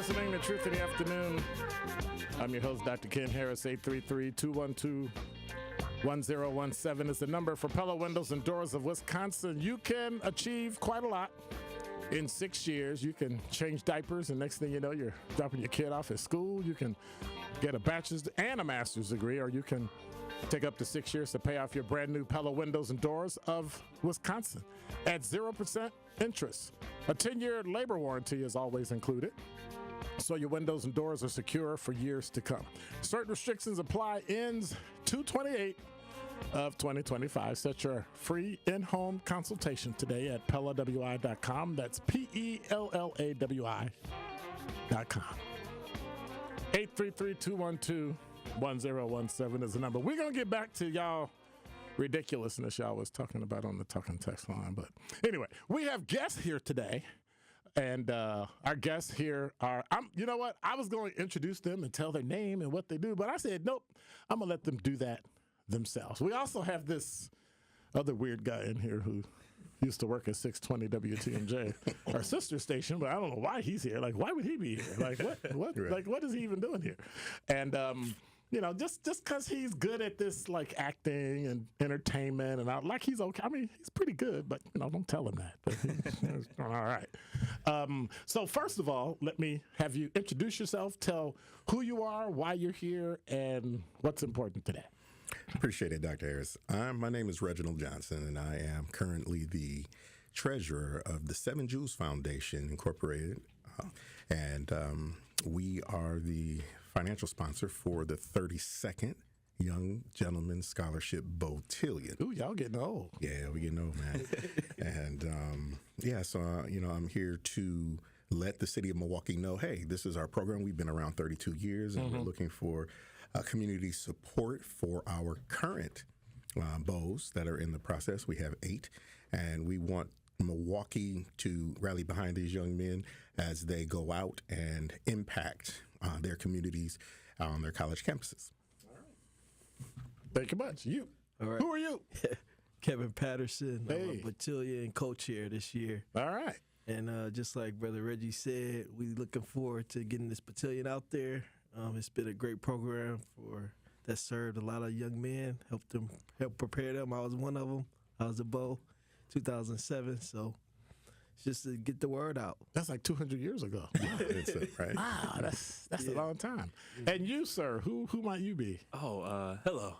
listening to Truth in the Afternoon. I'm your host, Dr. Ken Harris. 833-212-1017 is the number for Pella Windows and Doors of Wisconsin. You can achieve quite a lot in 6 years. You can change diapers, and next thing you know, you're dropping your kid off at school. You can get a bachelor's and a master's degree, or you can take up to 6 years to pay off your brand new Pella Windows and Doors of Wisconsin at 0% interest. A 10-year labor warranty is always included, so your windows and doors are secure for years to come. Certain restrictions apply. Ends 2/28 of 2025. Set your free in-home consultation today at PellaWI.com. That's PellaWI.com. 833-212-1017 is the number. We're going to get back to y'all ridiculousness y'all was talking about on the talking text line. But anyway, we have guests here today. And our guests here are, you know what? I was going to introduce them and tell their name and what they do, but I said, nope, I'm going to let them do that themselves. We also have this other weird guy in here who used to work at 620 WTMJ, our sister station, but I don't know why he's here. Like, why would he be here? Like, what? Right. Like, what is he even doing here? And, you know, just because he's good at this, like, acting and entertainment, and like, he's okay. I mean, he's pretty good, but, you know, don't tell him that. But he's all right. So first of all, let me have you introduce yourself, tell who you are, why you're here, and what's important today. Appreciate it, Dr. Harris. My name is Reginald Johnson, and I am currently the treasurer of the Seven Jews Foundation, Incorporated. We are the financial sponsor for the 32nd Young Gentleman Scholarship Beautillion. Ooh, y'all getting old. Yeah, we're getting old, man. And, so I'm here to let the City of Milwaukee know, hey, this is our program. We've been around 32 years, and we're looking for community support for our current bows that are in the process. We have 8, and we want Milwaukee to rally behind these young men as they go out and impact their communities on their college campuses. All right. Thank you much. You. All right. Who are you? Kevin Patterson. Hey. I'm a Beautillion co-chair this year. All right. And just like Brother Reggie said, we looking forward to getting this Beautillion out there. It's been a great program that served a lot of young men, helped prepare them. I was one of them. I was a beau, 2007. So it's just to get the word out. That's like 200 years ago. Right? Wow, that's a long time. And you, sir, who might you be? Oh, hello.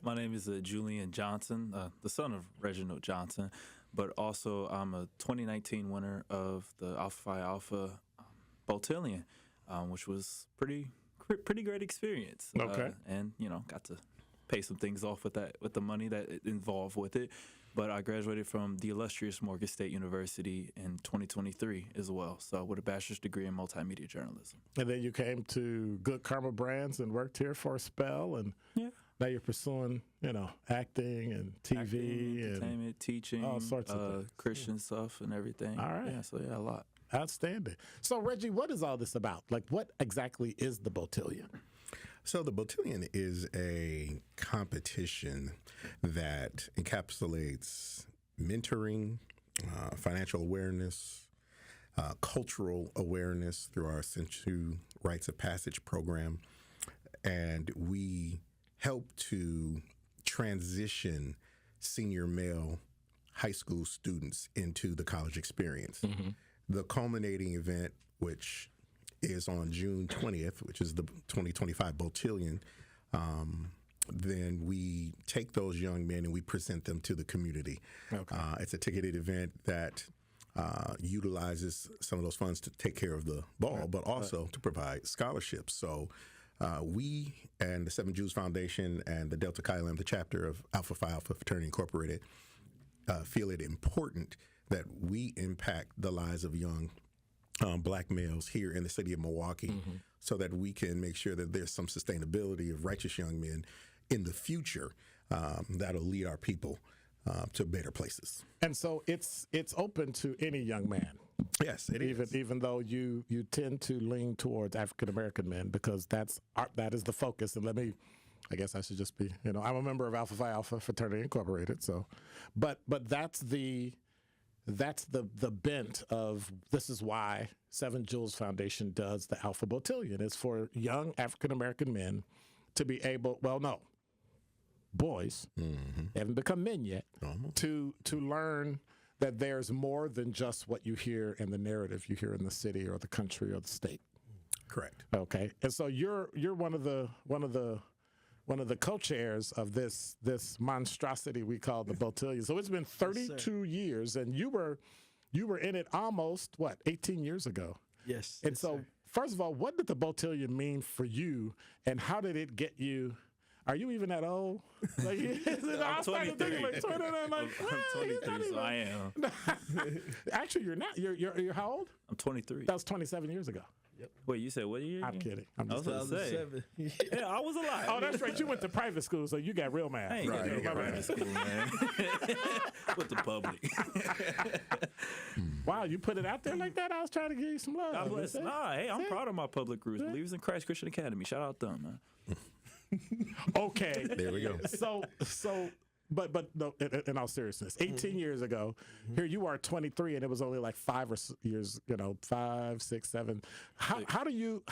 My name is Julian Johnson, the son of Reginald Johnson, but also I'm a 2019 winner of the Alpha Phi Alpha Beautillion, which was pretty great experience. Okay. And got to pay some things off with the money that involved with it. But I graduated from the illustrious Morgan State University in 2023 as well, so with a bachelor's degree in multimedia journalism. And then you came to Good Karma Brands and worked here for a spell, and now you're pursuing, acting and TV and entertainment, teaching, all sorts of things. Christian stuff and everything. All right. Yeah, so a lot. Outstanding. So, Reggie, what is all this about? Like, what exactly is the Beautillion? So the Beautillion is a competition that encapsulates mentoring, financial awareness, cultural awareness through our Essential Rites of Passage program. And we help to transition senior male high school students into the college experience. Mm-hmm. The culminating event, which is on June 20th, which is the 2025 Beautillion, then we take those young men and we present them to the community. Okay. It's a ticketed event that utilizes some of those funds to take care of the ball, but also to provide scholarships. So we and the Seven Jews Foundation and the Delta Chi Lambda chapter of Alpha Phi Alpha Fraternity Incorporated feel it important that we impact the lives of young black males here in the city of Milwaukee, so that we can make sure that there's some sustainability of righteous young men in the future that'll lead our people to better places. And so it's open to any young man. Yes, it is. Even though you tend to lean towards African American men, because that is the focus. And I guess I should just be, I'm a member of Alpha Phi Alpha Fraternity Incorporated. So, but that's the that's the bent of this is why Seven Jewels Foundation does the Alpha Beautillion. It's for young African American men to be able, well, no, boys, they haven't become men yet, to learn that there's more than just what you hear in the narrative you hear in the city or the country or the state. Correct. Okay, and so you're one of the co-chairs of this monstrosity we call the Beautillion. So it's been 32 years, and you were in it almost 18 years ago. Yes. And yes, so, sir. first of all, what did the Beautillion mean for you, and how did it get you? Are you even that old? Like, I'm 23. Like, 29, like, I'm 23, so I am. Actually, you're not. You're how old? I'm 23. That was 27 years ago. Wait, you said what year? I'm kidding. I'm I was just about to say. 2007. Yeah, I was alive. Oh, that's right. You went to private school, so you got real math. I ain't Right, got no you got private right. school, man. With the public. Wow, you put it out there like that? I was trying to give you some love. God bless. Nah, hey, I'm proud of my public roots. Believers in Christ Christian Academy. Shout out them, man. Okay. There we go. But no, in all seriousness, 18 years ago, here you are 23, and it was only like 5 years, 5, 6, 7. How do you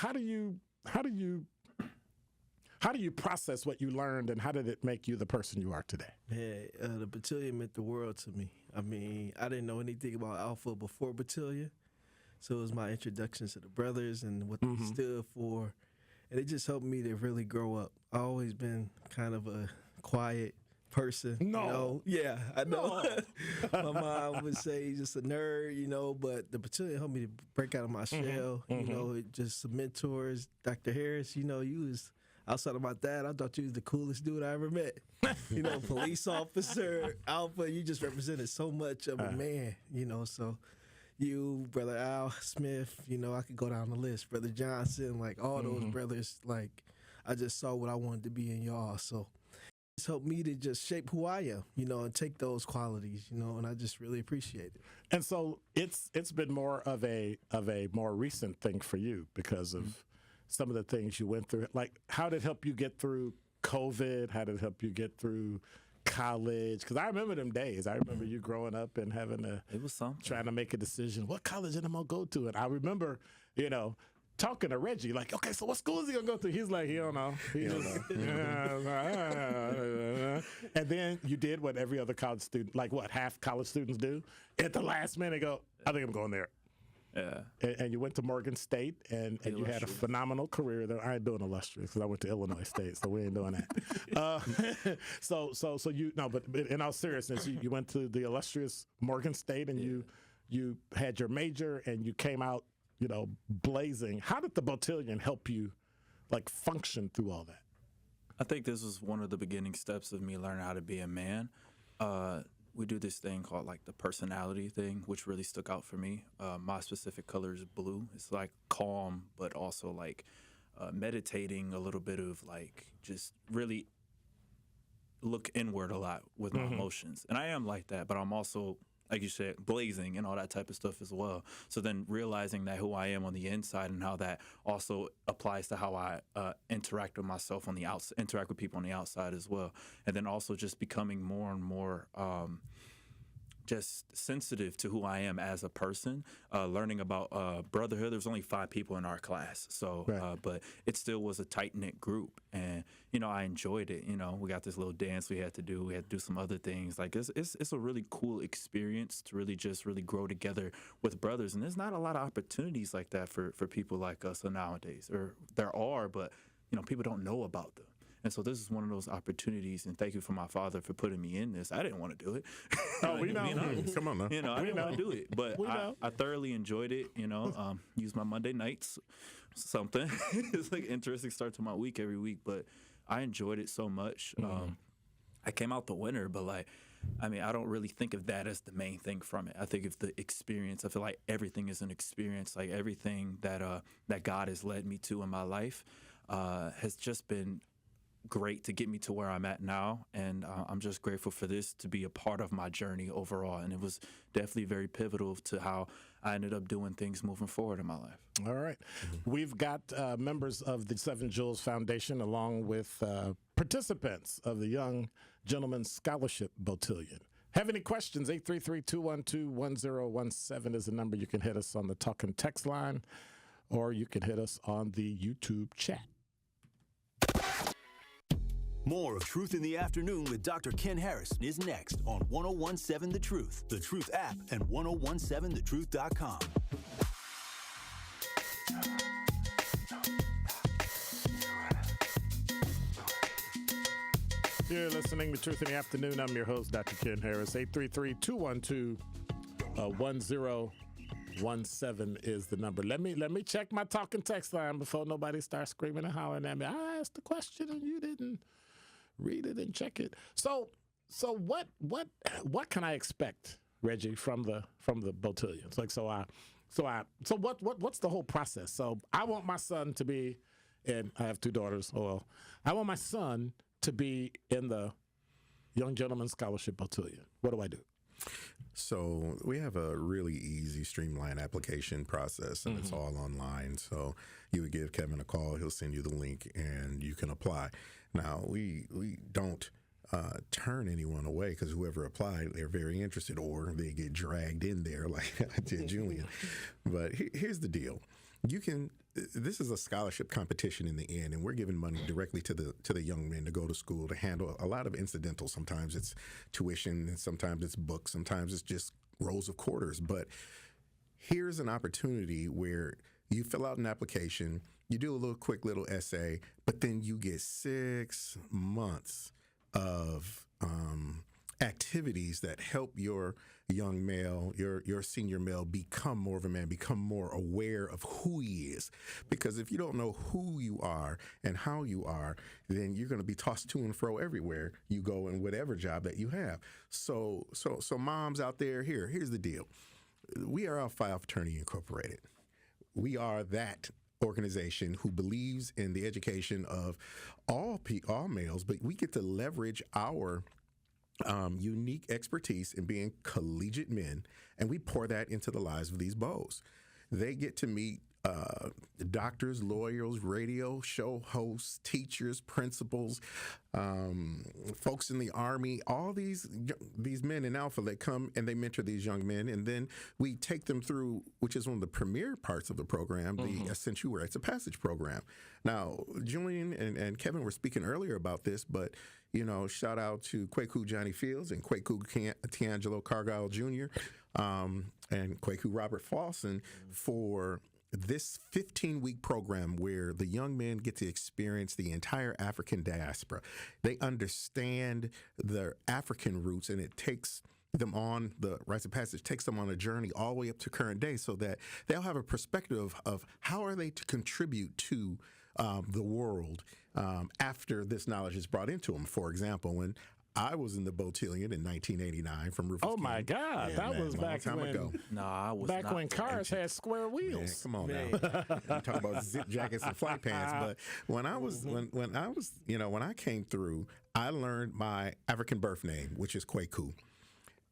process what you learned, and how did it make you the person you are today? Man, the Beautillion meant the world to me. I mean, I didn't know anything about Alpha before Beautillion, so it was my introduction to the brothers and what they stood for, and it just helped me to really grow up. I've always been kind of a quiet person. No. You know? Yeah, I know. My mom would say just a nerd, but the Beautillion helped me to break out of my shell. It just some mentors. Dr. Harris, you was outside of my dad. I thought you was the coolest dude I ever met. Police officer, Alpha, you just represented so much of a man, so you, Brother Al Smith, I could go down the list. Brother Johnson, like all those brothers, like I just saw what I wanted to be in y'all. So it's helped me to just shape who I am, and take those qualities, and I just really appreciate it. And so it's been more of a more recent thing for you because of some of the things you went through. Like, how did it help you get through COVID? How did it help you get through college? Because I remember them days. I remember you growing up and having It was something. trying to make a decision. What college am I going to go to? And I remember, talking to Reggie, like, okay, so what school is he going to go to? He's like, he don't know. And then you did what every other college student, like what half college students do. At the last minute, go, I think I'm going there. Yeah. And you went to Morgan State, and you had a phenomenal career there. I ain't doing illustrious because I went to Illinois State, so we ain't doing that. But in all seriousness, you went to the illustrious Morgan State, and you had your major, and you came out, blazing. How did the Beautillion help you, like, function through all that? I think this was one of the beginning steps of me learning how to be a man. We do this thing called like the personality thing, which really stuck out for me. My specific color is blue. It's like calm, but also like meditating, a little bit of like just really look inward a lot with my emotions. And I am like that, but I'm also, like you said, blazing and all that type of stuff as well. So then realizing that who I am on the inside and how that also applies to how I interact with myself on the outside, interact with people on the outside as well. And then also just becoming more and more just sensitive to who I am as a person, learning about brotherhood. There was only 5 people in our class, so but it still was a tight-knit group, and I enjoyed it. We got this little dance we had to do. We had to do some other things. Like it's a really cool experience to really grow together with brothers, and there's not a lot of opportunities like that for people like us nowadays. Or there are, but people don't know about them. And so this is one of those opportunities, and thank you for my father for putting me in this. I didn't want to do it. Oh, we know. Come on now. I didn't want to do it, but I thoroughly enjoyed it. Use my Monday nights, something. It's like interesting start to my week every week, but I enjoyed it so much. I came out the winner, but I don't really think of that as the main thing from it. I think of the experience. I feel like everything is an experience. Like everything that God has led me to in my life has just been great to get me to where I'm at now, and I'm just grateful for this to be a part of my journey overall. And it was definitely very pivotal to how I ended up doing things moving forward in my life. All right. We've got members of the Seven Jewels Foundation along with participants of the Young Gentlemen's Scholarship Beautillion. Have any questions? 833-212-1017 is the number. You can hit us on the talk and text line, or you can hit us on the YouTube chat. More of Truth in the Afternoon with Dr. Ken Harrison is next on 1017 The Truth, The Truth app, and 1017thetruth.com. You're listening to Truth in the Afternoon. I'm your host, Dr. Ken Harris. 833-212-1017 is the number. Let me check my talk and text line before nobody starts screaming and hollering at me. I asked the question and you didn't read it and check it. So what can I expect, Reggie, from the Beautillions? Like so what's the whole process? So I want my son to be, and I have two daughters. Oh well, I want my son to be in the Young Gentleman Scholarship Beautillion. What do I do? So we have a really easy, streamlined application process, and it's all online. So you would give Kevin a call. He'll send you the link, and you can apply. Now, we don't turn anyone away because whoever applied, they're very interested, or they get dragged in there like I did Julian. But here's the deal. This is a scholarship competition in the end, and we're giving money directly to the young men to go to school to handle a lot of incidentals. Sometimes it's tuition, and sometimes it's books, sometimes it's just rolls of quarters. But here's an opportunity where you fill out an application, you do a quick little essay, but then you get 6 months of activities that help your young male, your senior male, become more of a man, become more aware of who he is. Because if you don't know who you are and how you are, then you're going to be tossed to and fro everywhere you go in whatever job that you have. So moms out there, here's the deal. We are Alpha Phi Fraternity Incorporated. We are that organization who believes in the education of all males, but we get to leverage our unique expertise in being collegiate men, and we pour that into the lives of these beaus. They get to meet doctors, lawyers, radio show hosts, teachers, principals, folks in the Army, all these men in Alpha that come and they mentor these young men, and then we take them through, which is one of the premier parts of the program, the Essential Rites of Passage program. Now, Julian and Kevin were speaking earlier about this, but shout out to Kwaku Johnny Fields and Kwaku Tiangelo Cargile Jr. And Kwaku Robert Flosson for this 15-week program where the young men get to experience the entire African diaspora. They understand their African roots, and it takes them on the rites of passage, takes them on a journey all the way up to current day, so that they'll have a perspective of how are they to contribute to the world after this knowledge is brought into them. For example, when I was in the Beautillion in 1989 from Rufus King. My God, that was back ago. No, I was back not. when cars had square wheels. Man, come on now. I'm talking about zip jackets and flight pants. But when I came through, I learned my African birth name, which is Kwaku.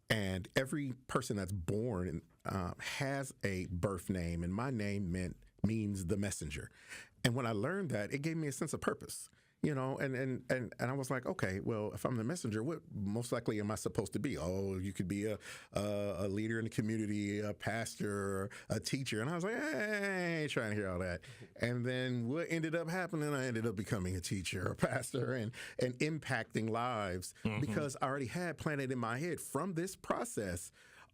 And every person that's born has a birth name, and my name means the messenger. And when I learned that, it gave me a sense of purpose. And I was like, okay, well, if I'm the messenger, what most likely am I supposed to be? Oh, you could be a leader in the community, a pastor, a teacher. And I was like, I ain't trying to hear all that. And then what ended up happening, I ended up becoming a teacher, a pastor, and impacting lives because I already had planted in my head from this process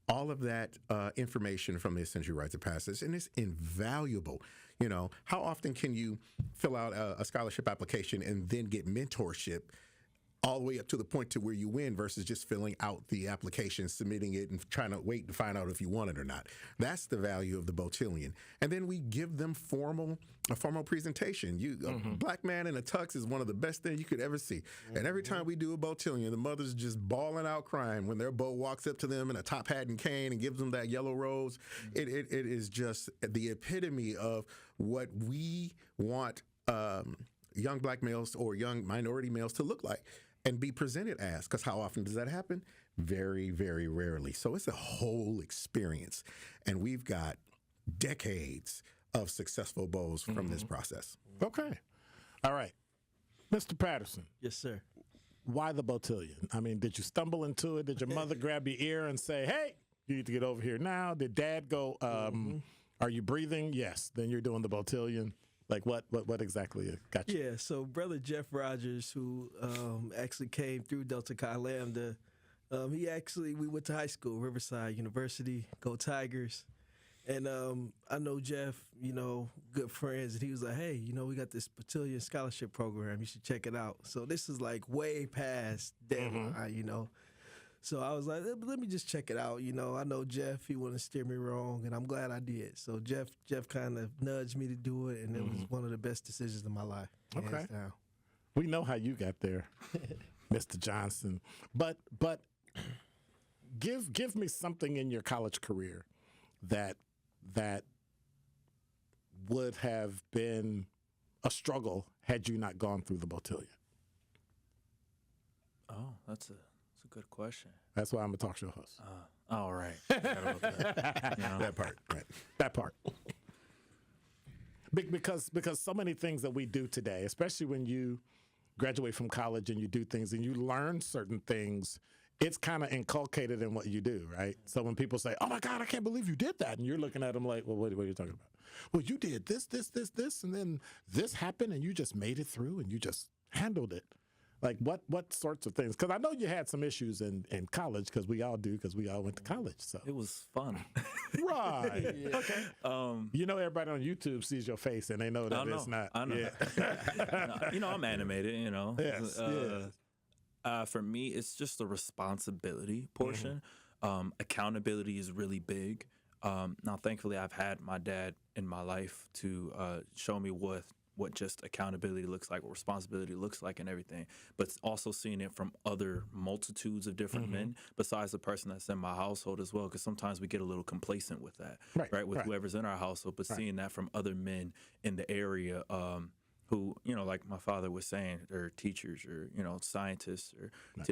all of that information from the Essential Rites of Passage, and it's invaluable. How often can you fill out a scholarship application and then get mentorship all the way up to the point to where you win versus just filling out the application, submitting it, and trying to wait to find out if you want it or not? That's the value of the Beautillion. And then we give them a formal presentation. A black man in a tux is one of the best things you could ever see. And every time we do a Beautillion, the mother's just bawling out crying when their beau walks up to them in a top hat and cane and gives them that yellow rose. It is just the epitome of what we want young black males or young minority males to look like and be presented as. Because how often does that happen? Very, very rarely. So it's a whole experience. And we've got decades of successful beaus from this process. Okay. All right. Mr. Patterson. Yes, sir. why the Beautillion? I mean, did you stumble into it? Did your mother grab your ear and say, hey, you need to get over here now? Did dad go, are you breathing? Yes. Then you're doing the Beautillion. Like what exactly got you? Yeah, so brother Jeff Rogers, who actually came through Delta Chi Lambda, we went to high school, Riverside University, go Tigers. And I know Jeff, good friends, and he was like, hey, we got this Beautillion scholarship program. You should check it out. So this is like way past deadline, So I was like, let me just check it out. I know Jeff, he wouldn't steer me wrong, and I'm glad I did. So Jeff kind of nudged me to do it, and it was one of the best decisions of my life. Okay. Hands down. We know how you got there, Mr. Johnson. But give me something in your college career that would have been a struggle had you not gone through the Beautillion. Oh, that's a good question. That's why I'm a talk show host. All right. Forgot about that. That part, right? That part. Because so many things that we do today, especially when you graduate from college and you do things and you learn certain things, it's kind of inculcated in what you do, right? So when people say, oh my God, I can't believe you did that. And you're looking at them like, well, what are you talking about? Well, you did this, and then this happened and you just made it through and you just handled it. Like what sorts of things? Because I know you had some issues in college, because we all do, because we all went to college. So It was fun. right. Okay. Everybody on YouTube sees your face and they know that it's not. I know. Yeah. I'm animated, Yes. For me, it's just the responsibility portion. Accountability is really big. Now, thankfully, I've had my dad in my life to show me what just accountability looks like, what responsibility looks like, and everything. But also seeing it from other multitudes of different men, besides the person that's in my household as well, because sometimes we get a little complacent with that, right? With whoever's in our household. But seeing that from other men in the area, who, like my father was saying, or teachers, or, scientists,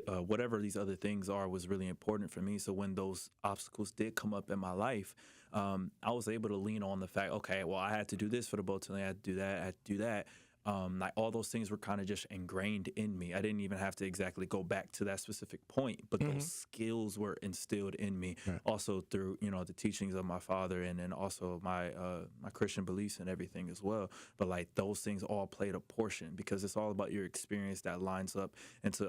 or whatever these other things are, was really important for me. So when those obstacles did come up in my life, I was able to lean on the fact, okay, well, I had to do this for the Beautillion, I had to do that, I had to do that. Like all those things were kind of just ingrained in me. I didn't even have to exactly go back to that specific point, but those skills were instilled in me, also through the teachings of my father, and then also my my Christian beliefs and everything as well. But like those things all played a portion, because it's all about your experience that lines up into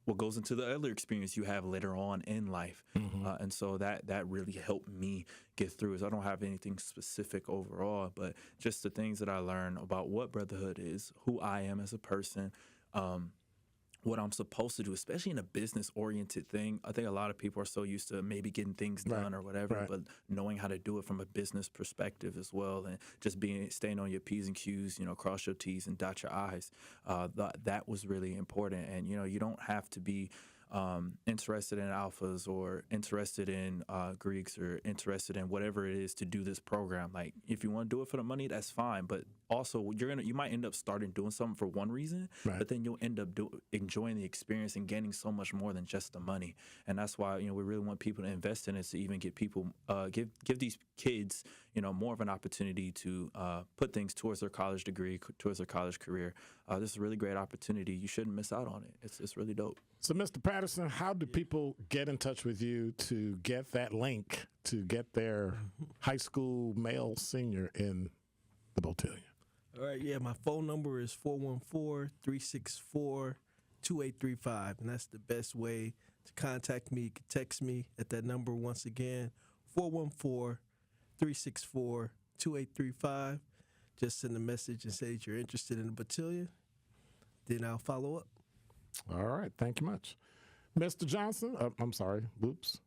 what goes into the other experience you have later on in life. And so that really helped me get through. Is I don't have anything specific overall, but just the things that I learned about what brotherhood is, who I am as a person, what I'm supposed to do, especially in a business-oriented thing. I think a lot of people are so used to maybe getting things done or whatever, but knowing how to do it from a business perspective as well, and just staying on your P's and Q's, cross your T's and dot your I's. That was really important. And, you don't have to be interested in alphas or interested in Greeks or interested in whatever it is to do this program. Like, if you want to do it for the money, that's fine. But also, you might end up starting doing something for one reason, but then you'll end up enjoying the experience and gaining so much more than just the money. And that's why we really want people to invest in it, to even get people give these kids more of an opportunity to put things towards their college degree, towards their college career. This is a really great opportunity. You shouldn't miss out on it. It's really dope. So, Mr. Patterson, how do people get in touch with you to get that link to get their high school male senior in the Beautillion? All right, yeah, my phone number is 414-364-2835, and that's the best way to contact me. You can text me at that number once again, 414-364-2835. Just send a message and say that you're interested in the Beautillion. Then I'll follow up. All right, thank you much. Mr. Johnson, I'm sorry, whoops.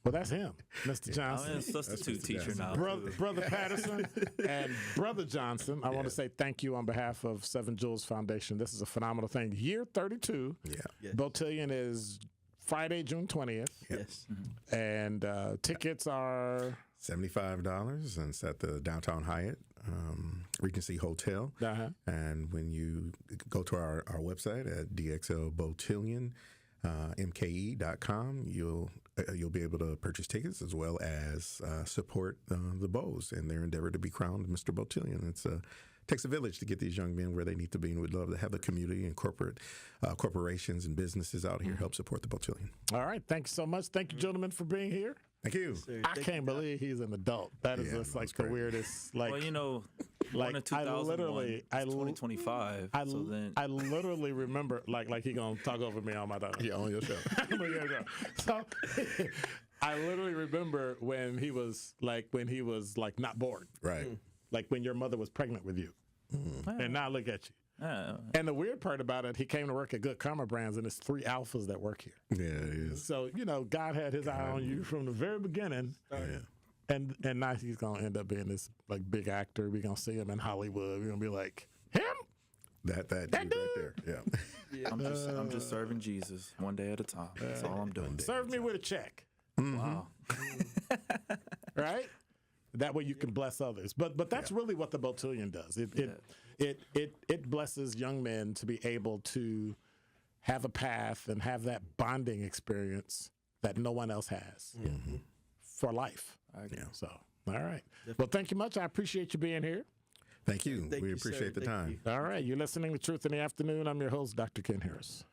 Well, that's him, Mr. Johnson. I'm a substitute teacher now. Brother Patterson and Brother Johnson, I want to say thank you on behalf of Seven Jewels Foundation. This is a phenomenal thing. Year 32. Yeah. Yes. Beautillion is Friday, June 20th. Yes. And tickets are $75, and it's at the Downtown Hyatt Regency Hotel. And when you go to our website at DXLBeautillion, MKE.com, you'll you'll be able to purchase tickets as well as support the Bows in their endeavor to be crowned Mr. Beautillion. Takes a village to get these young men where they need to be, and we'd love to have the community and corporations and businesses out here help support the Beautillion. All right. Thank you so much. Thank you, gentlemen, for being here. Thank you. I can't believe he's an adult. That is just like the weirdest. Like, Well, you know, like, one in 2001, I 2025. So then, I literally remember, like he gonna talk over me on my time. Yeah, on your show. So I literally remember when he was like not born, Right. like when your mother was pregnant with you, and now look at you. And the weird part about it, he came to work at Good Karma Brands, and it's 3 alphas that work here. Yeah, it is. So God had His eye on you from the very beginning. Yeah. And now he's gonna end up being this like big actor. We're gonna see him in Hollywood. We're gonna be like, him? That dude right there. Yeah. I'm just serving Jesus one day at a time. That's all I'm doing. Serve me with a check, Wow. right? That way you can bless others. But that's really what the Beautillion does. It blesses young men to be able to have a path and have that bonding experience that no one else has for life. So, all right. Well, thank you much. I appreciate you being here. Thank you. Thank We you, sir. appreciate the Thank time. you. All right. You're listening to Truth in the Afternoon. I'm your host, Dr. Ken Harris.